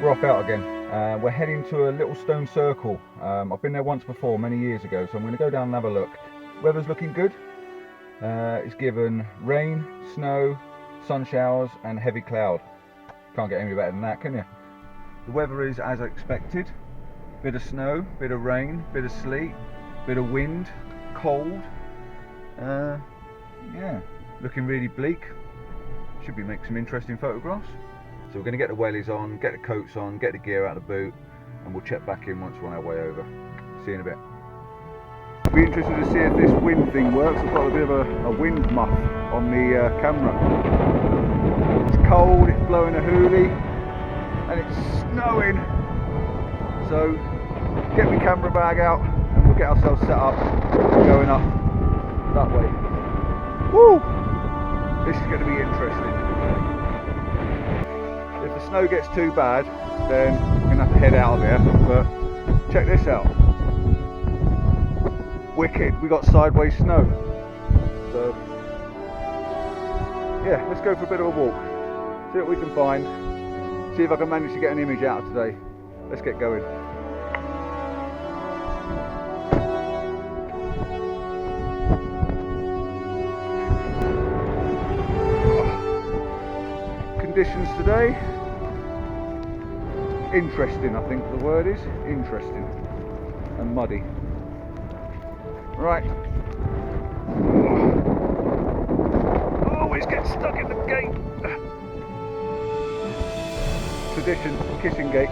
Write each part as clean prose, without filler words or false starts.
We're off out again. We're heading to a little stone circle. I've been there once before, many years ago, so I'm going to go down and have a look. Weather's looking good. It's given rain, snow, sun showers and heavy cloud. Can't get any better than that, can you? The weather is as expected. Bit of snow, bit of rain, bit of sleet, bit of wind, cold. Yeah, looking really bleak. Should be making some interesting photographs. So we're going to get the wellies on, get the coats on, get the gear out of the boot, and we'll check back in once we're on our way over. See you in a bit. I'll be interested to see if this wind thing works. I've got a bit of a wind muff on the camera. It's cold, it's blowing a hoolie, and it's snowing. So get my camera bag out and we'll get ourselves set up going up that way. Woo! This is going to be interesting. If the snow gets too bad, then we're going to have to head out of here, but check this out. Wicked, we got sideways snow. So, yeah, let's go for a bit of a walk. See what we can find. See if I can manage to get an image out of today. Let's get going. Conditions today, interesting. I think the word is interesting, and muddy. Right. Always get stuck in the gate. Tradition, kissing gate.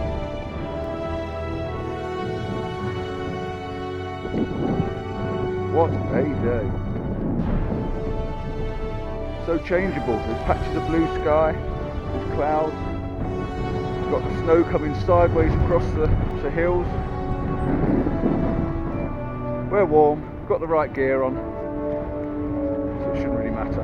What a day. So changeable. There's patches of blue sky. There's clouds, we've got the snow coming sideways across the hills. We're warm, got the right gear on, so it shouldn't really matter.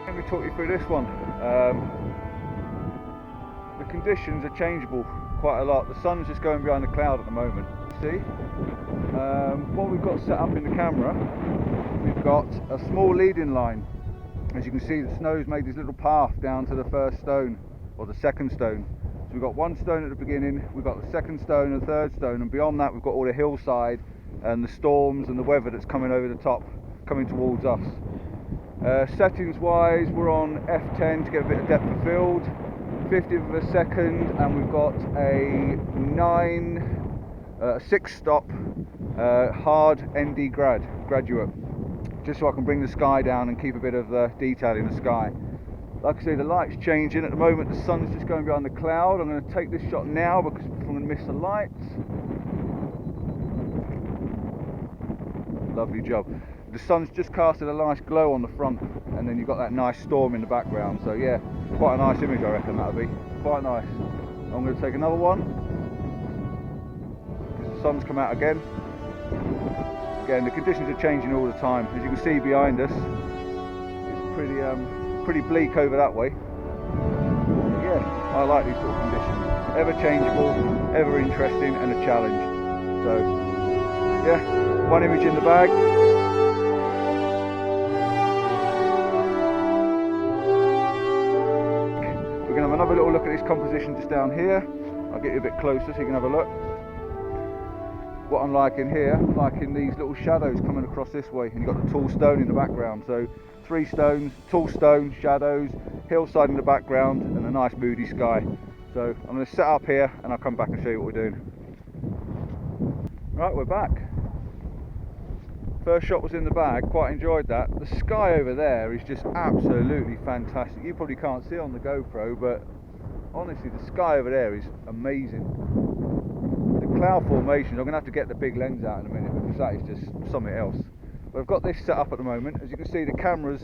Let me talk you through this one. The conditions are changeable quite a lot. The sun's just going behind the cloud at the moment. See? What we've got set up in the camera, we've got a small leading line. As you can see, the snow's made this little path down to the first stone, or the second stone. So we've got one stone at the beginning, we've got the second stone and the third stone, and beyond that we've got all the hillside and the storms and the weather that's coming over the top, coming towards us. Settings wise, we're on F10 to get a bit of depth of field, 50th of a second, and we've got a 6 stop hard ND graduate, just so I can bring the sky down and keep a bit of detail in the sky. Like I say, the light's changing. At the moment the sun's just going behind the cloud. I'm going to take this shot now because I'm going to miss the lights. lovely job. The sun's just casted a nice glow on the front, and then you've got that nice storm in the background. So yeah, quite a nice image, I reckon that'll be. Quite nice. I'm going to take another one, because the sun's come out again. Again, the conditions are changing all the time. As you can see behind us, it's pretty bleak over that way. But yeah, I like these sort of conditions. Ever changeable, ever interesting, and a challenge. So yeah, one image in the bag. We're going to have another little look at this composition just down here. I'll get you a bit closer so you can have a look. What I'm liking here, I'm liking these little shadows coming across this way, and you've got the tall stone in the background. So 3 stones, tall stone, shadows, hillside in the background, and a nice moody sky. So I'm going to set up here and I'll come back and show you what we're doing. Right, we're back. First shot was in the bag, quite enjoyed that. The sky over there is just absolutely fantastic. You probably can't see on the GoPro, but honestly the sky over there is amazing. The cloud formations, I'm going to have to get the big lens out in a minute, because that is just something else. But I've got this set up at the moment. As you can see, the camera's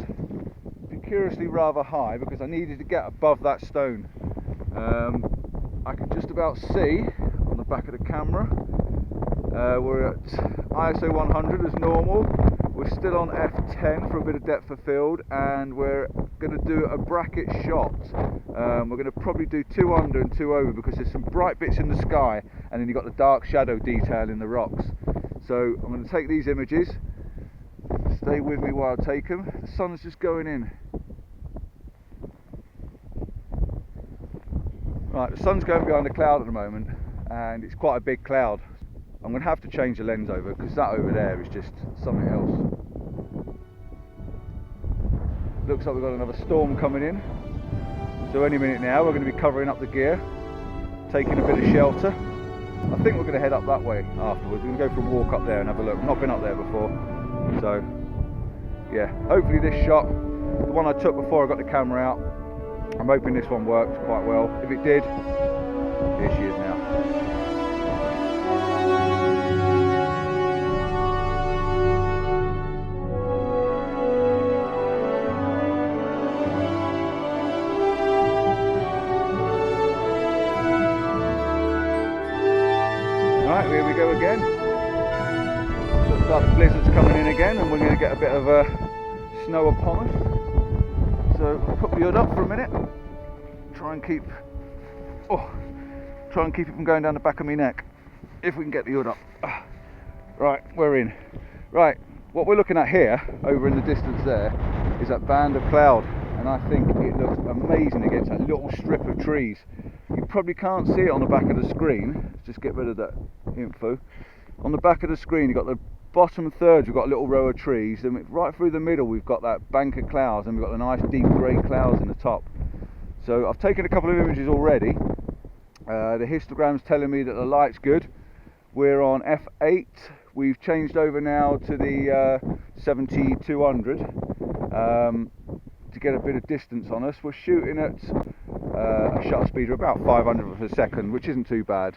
curiously rather high because I needed to get above that stone. I can just about see on the back of the camera. We're at ISO 100 as normal. We're still on f10 for a bit of depth of field, and we're going to do a bracket shot. We're going to probably do 2 under and 2 over, because there's some bright bits in the sky, and then you've got the dark shadow detail in the rocks. So I'm going to take these images. Stay with me while I take them. The sun's just going in. Right, the sun's going behind a cloud at the moment, and it's quite a big cloud. I'm going to have to change the lens over, because that over there is just something else. Looks like we've got another storm coming in. So any minute now we're going to be covering up the gear, taking a bit of shelter. I think we're going to head up that way afterwards. We're going to go for a walk up there and have a look. I've not been up there before. So yeah, hopefully this shot, the one I took before I got the camera out, I'm hoping this one worked quite well. If it did, here she is now. Right, here we go again. Looks like the blizzard's coming in again, and we're going to get a bit of snow upon us. So I'll put the hood up for a minute. Try and keep it from going down the back of my neck, if we can get the hood up. Right, we're in. Right, what we're looking at here, over in the distance there, is that band of cloud, and I think it looks amazing against that little strip of trees. You probably can't see it on the back of the screen. Let's just get rid of that info. On the back of the screen, you've got the bottom thirds, we've got a little row of trees, then right through the middle we've got that bank of clouds, and we've got the nice deep grey clouds in the top. So I've taken a couple of images already. The histogram's telling me that the light's good. We're on f8. We've changed over now to the 70-200 to get a bit of distance on us. We're shooting at a shutter speed of about 500 per second, which isn't too bad.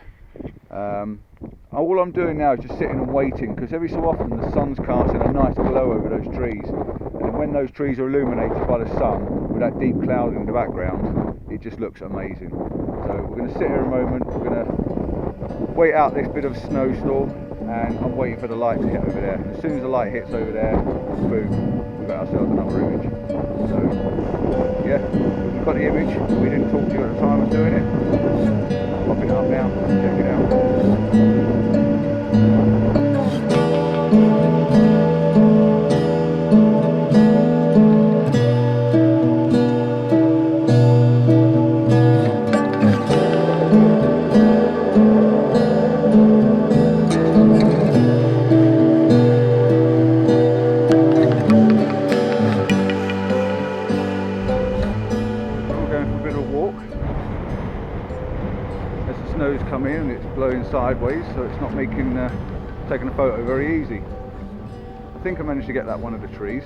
All I'm doing now is just sitting and waiting, because every so often the sun's casting a nice glow over those trees, and then when those trees are illuminated by the sun with that deep cloud in the background, it just looks amazing. So we're going to sit here a moment, we're going to wait out this bit of snowstorm, and I'm waiting for the light to hit over there. And as soon as the light hits over there, boom, we've got ourselves another image. So yeah, we've got the image. We didn't talk to you at the time of doing it. Popping it up now, check it out. Come in and it's blowing sideways, so it's not making taking a photo very easy. I think I managed to get that one of the trees.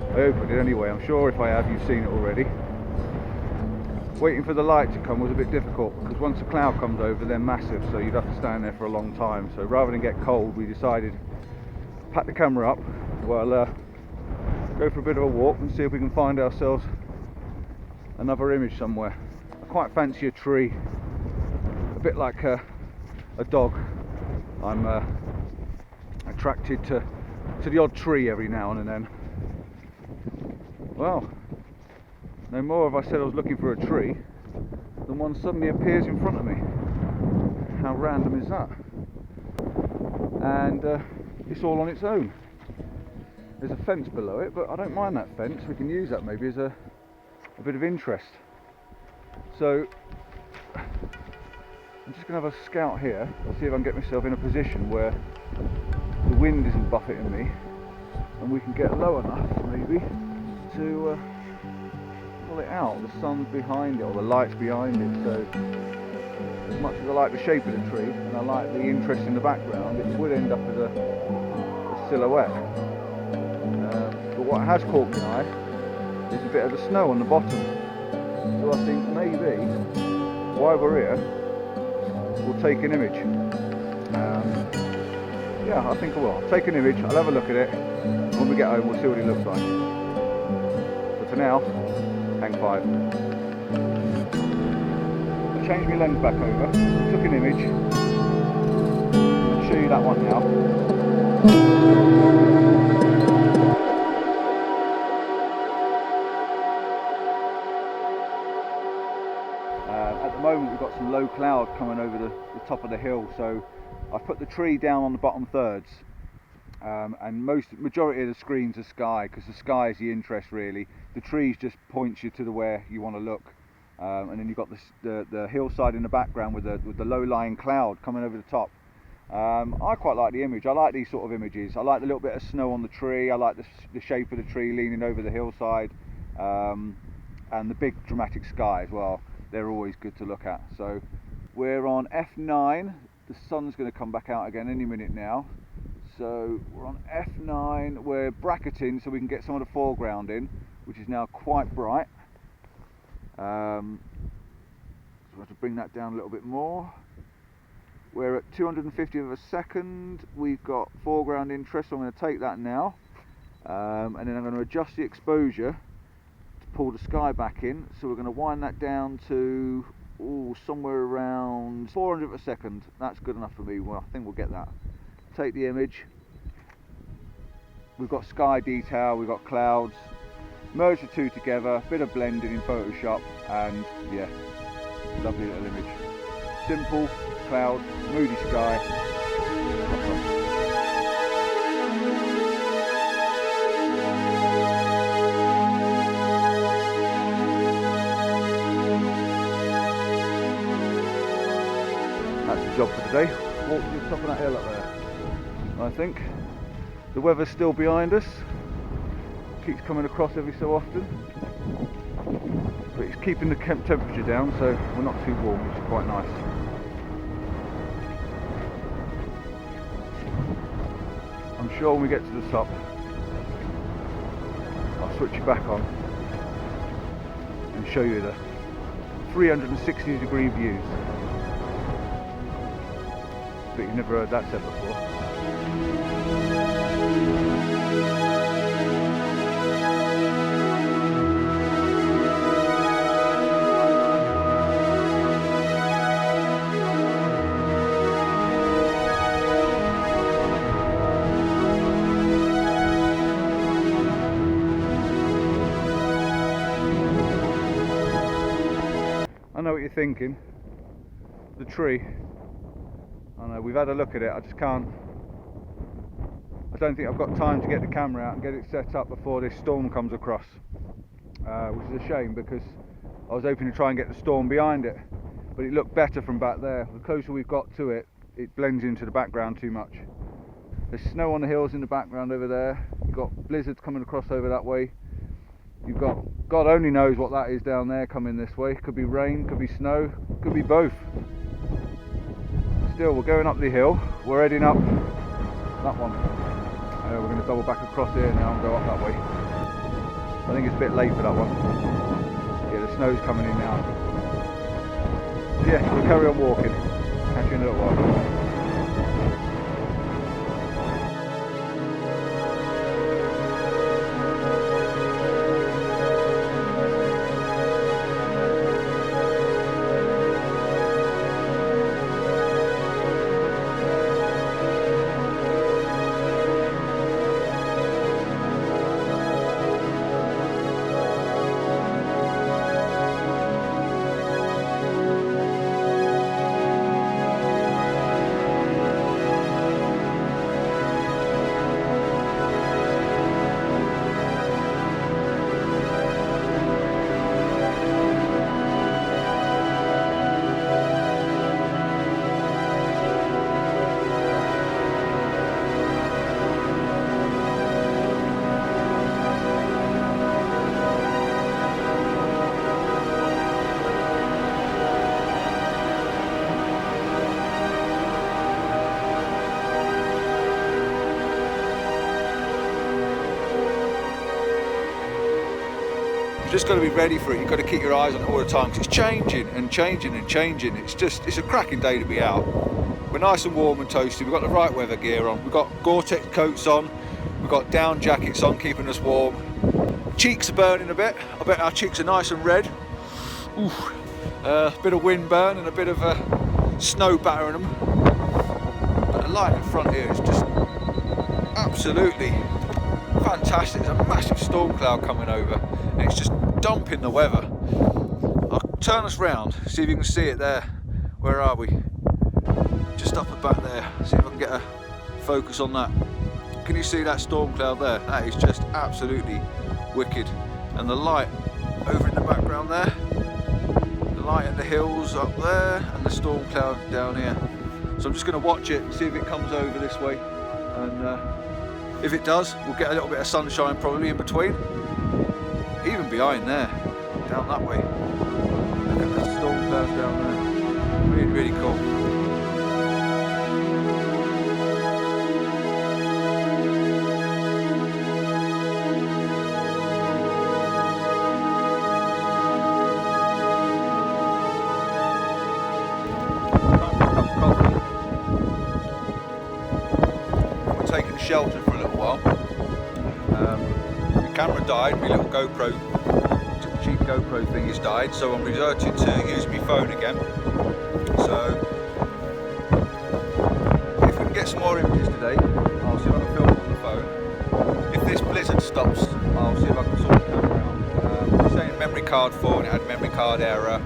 I hope I did anyway. I'm sure if I have, you've seen it already. Waiting for the light to come was a bit difficult, because once the cloud comes over they're massive, so you'd have to stand there for a long time. So rather than get cold, we decided pack the camera up, we'll go for a bit of a walk and see if we can find ourselves another image somewhere. I quite fancy a tree, a bit like a dog. I'm attracted to the odd tree every now and then. Well, no more have I said I was looking for a tree than one suddenly appears in front of me. How random is that? And it's all on its own. There's a fence below it, but I don't mind that fence. We can use that maybe as a bit of interest. So I'm just going to have a scout here, see if I can get myself in a position where the wind isn't buffeting me and we can get low enough maybe to pull it out. The sun's behind it, or the light's behind it, so as much as I like the shape of the tree and I like the interest in the background, it would end up as a silhouette. But what has caught my eye is a bit of the snow on the bottom. So I think maybe while we're here we'll take an image. Yeah, I think I will. I'll take an image, I'll have a look at it, and when we get home we'll see what it looks like. So for now, hang 5. I changed my lens back over, took an image. I'll show you that one now. At the moment we've got some low cloud coming over the top of the hill, so I've put the tree down on the bottom thirds, and majority of the screen's the sky, because the sky is the interest really. The trees just points you to where you want to look, and then you've got the hillside in the background with the low-lying cloud coming over the top. I quite like the image. I like these sort of images. I like the little bit of snow on the tree. I like the shape of the tree leaning over the hillside, and the big dramatic sky as well. They're always good to look at. So we're on F9. The sun's going to come back out again any minute now. So we're on F9. We're bracketing so we can get some of the foreground in, which is now quite bright. So we have to bring that down a little bit more. We're at 250 of a second. We've got foreground interest, so I'm going to take that now, and then I'm going to adjust the exposure to pull the sky back in. So we're going to wind that down to somewhere around 400 of a second. That's good enough for me. Well, I think we'll get that. Take the image. We've got sky detail, we've got clouds. Merge the two together, bit of blending in Photoshop, and yeah, lovely little image. Simple, clouds, moody sky. That's the job for today. Walk to the top of that hill up there. I think the weather's still behind us. Keeps coming across every so often, but it's keeping the temperature down, so we're not too warm, which is quite nice. I'm sure when we get to the top I'll switch it back on and show you the 360-degree views. But you've never heard that said before. I know what you're thinking. The tree. I know, we've had a look at it. I don't think I've got time to get the camera out and get it set up before this storm comes across, which is a shame, because I was hoping to try and get the storm behind it, but it looked better from back there. The closer we've got to it, it blends into the background too much. There's snow on the hills in the background over there. You've got blizzards coming across over that way. You've got, God only knows what that is down there coming this way. Could be rain, could be snow, could be both. Still, we're going up the hill. We're heading up that one. We're going to double back across here now and go up that way. I think it's a bit late for that one. Yeah, the snow's coming in now. Yeah, we'll carry on walking. Catch you in a little while. just got to be ready for it. You've got to keep your eyes on it all the time, because it's changing and changing and changing. It's a cracking day to be out. We're nice and warm and toasty. We've got the right weather gear on. We've got Gore-Tex coats on. We've got down jackets on, keeping us warm. Cheeks are burning a bit. I bet our cheeks are nice and red. Oof. A bit of wind burn and a bit of snow battering them. But the light in front here is just absolutely fantastic. There's a massive storm cloud coming over and it's just dumping the weather. I'll turn us round, see if you can see it there. Where are we? Just up and back there. See if I can get a focus on that. Can you see that storm cloud there? That is just absolutely wicked. And the light over in the background there, the light at the hills up there, and the storm cloud down here. So I'm just going to watch it, see if it comes over this way, and if it does, we'll get a little bit of sunshine probably in between. Even behind there, down that way. Look at the storm clouds down there. Really, really cool. Taking shelter for a little while. My camera died, my little GoPro, cheap GoPro thing has died, so I'm resorting to use my phone again. So if we can get some more images today, I'll see if I can film on the phone. If this blizzard stops, I'll see if I can sort the camera out. It's saying memory card full and it had memory card error,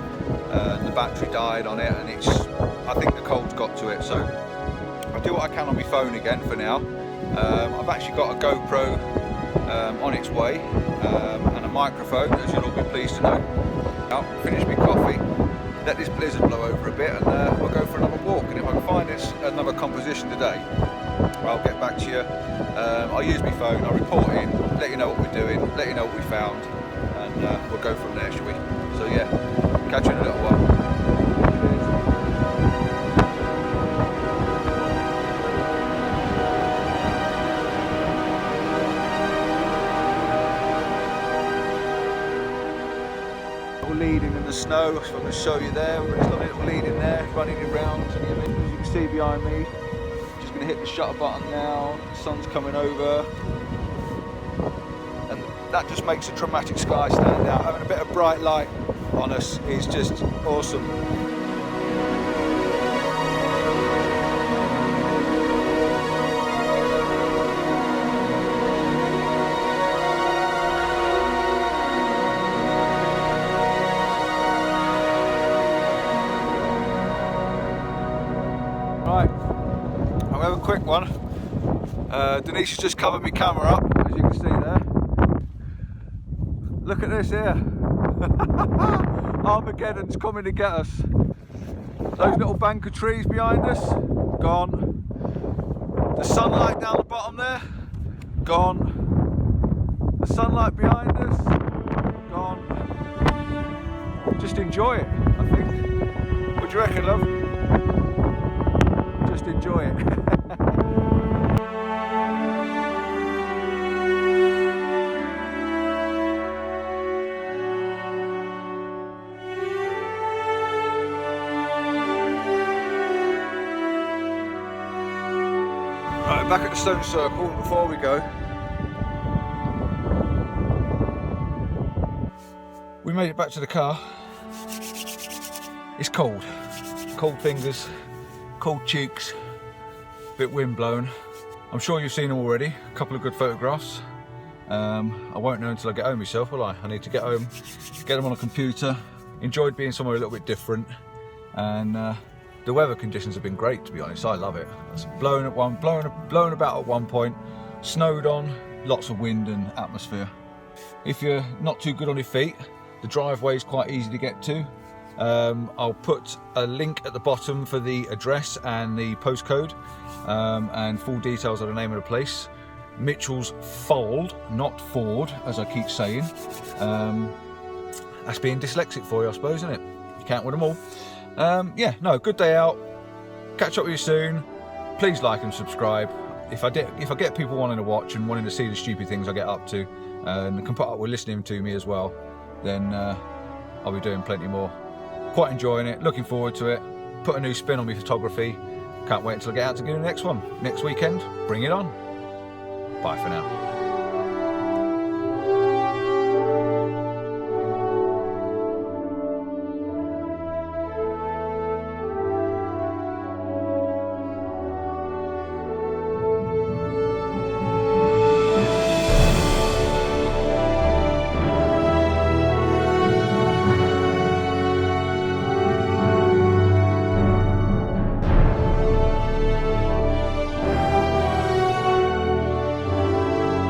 and the battery died on it, and I think the cold's got to it, so I'll do what I can on my phone again for now. I've actually got a GoPro on its way, and a microphone, as you'll all be pleased to know. I'll finish my coffee, let this blizzard blow over a bit, and we'll go for another walk. And if I can find another composition today, I'll get back to you. I'll use my phone, I'll report in, let you know what we're doing, let you know what we found, and we'll go from there, shall we? So yeah, catch you in a little while. Leading in the snow, so I'm going to show you there. We've got a little lead in there, running around to the image, as you can see behind me. Just going to hit the shutter button now. The sun's coming over, and that just makes a dramatic sky stand out. Having a bit of bright light on us is just awesome. Right, I'll have a quick one. Denise has just covered my camera up, as you can see there. Look at this here. Armageddon's coming to get us. Those little bank of trees behind us, gone. The sunlight down the bottom there, gone. The sunlight behind us, gone. Just enjoy it, I think. What do you reckon, love? Just enjoy it. Right, back at the stone circle. Before we go, we made it back to the car. It's cold, cold fingers, cold cheeks, a bit wind blown. I'm sure you've seen them already, a couple of good photographs. I won't know until I get home myself, will I? I need to get home, get them on a computer. Enjoyed being somewhere a little bit different, and the weather conditions have been great, to be honest. I love it. It's blown about at one point, snowed on, lots of wind and atmosphere. If you're not too good on your feet, the driveway is quite easy to get to. I'll put a link at the bottom for the address and the postcode, and full details of the name of the place. Mitchell's Fold, not Ford, as I keep saying. That's being dyslexic for you, I suppose, isn't it? You can't win them all. Yeah, no, good day out. Catch up with you soon. Please like and subscribe. If I get people wanting to watch and wanting to see the stupid things I get up to, and can put up with listening to me as well, then I'll be doing plenty more. Quite enjoying it, looking forward to it. Put a new spin on my photography. Can't wait until I get out to do the next one. Next weekend, bring it on. Bye for now.